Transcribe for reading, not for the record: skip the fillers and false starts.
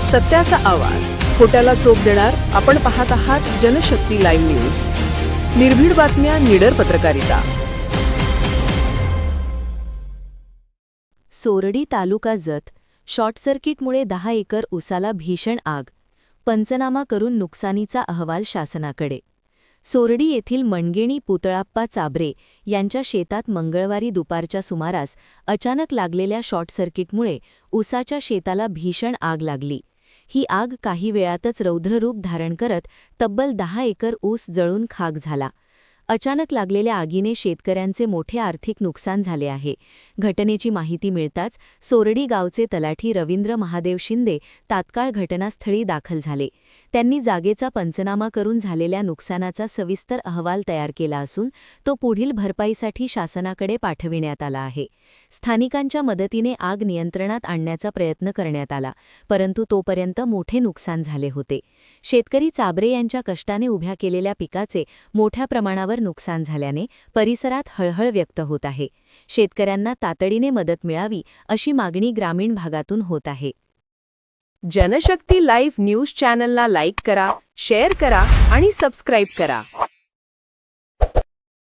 सत्याचा आवाज, खोट्याला चोप देणार. आपण पाहत आहात जनशक्ती लाईव्ह न्यूज. निर्भीड बातम्या, निडर पत्रकारिता. सोरडी तालुका जत. शॉर्ट सर्किटमुळे 10 एकर ऊसाला भीषण आग. पंचनामा करून नुकसानीचा अहवाल शासनाकडे. सोरडी येथील मणगेणी पुतळाप्पा चाबरे यांच्या शेतात मंगळवारी दुपारच्या सुमारास अचानक लागलेल्या शॉर्ट सर्किटमुळे ऊसाच्या शेताला भीषण आग लागली. ही आग काही वेळातच रौद्ररूप धारण करत तब्बल 10 एकर ऊस जळून खाक झाला. अचानक लागलेल्या आगीने शेतकऱ्यांचे मोठे आर्थिक नुकसान झाले आहे. घटनेची माहिती मिळताच सोरडी गावचे तलाठी रवींद्र महादेव शिंदे तात्काळ घटनास्थळी दाखल झाले. त्यांनी जागेचा पंचनामा करून झालेल्या नुकसानाचा सविस्तर अहवाल तयार केला असून तो पुढील भरपाईसाठी शासनाकडे पाठविण्यात आला आहे. स्थानिकांच्या मदतीने आग नियंत्रणात आणण्याचा प्रयत्न करण्यात आला, परंतु तोपर्यंत मोठे नुकसान झाले होते. शेतकरी चाबरे यांच्या कष्टाने उभ्या केलेल्या पिकाचे मोठ्या प्रमाणावर नुकसान झाल्याने परिसरात हळहळ व्यक्त होत आहे. शेतकऱ्यांना तातडीने मदत मिळावी अशी मागणी ग्रामीण भागातून होत आहे. जनशक्ती लाईव्ह न्यूज चॅनलला लाईक करा, शेअर करा आणि सबस्क्राईब करा.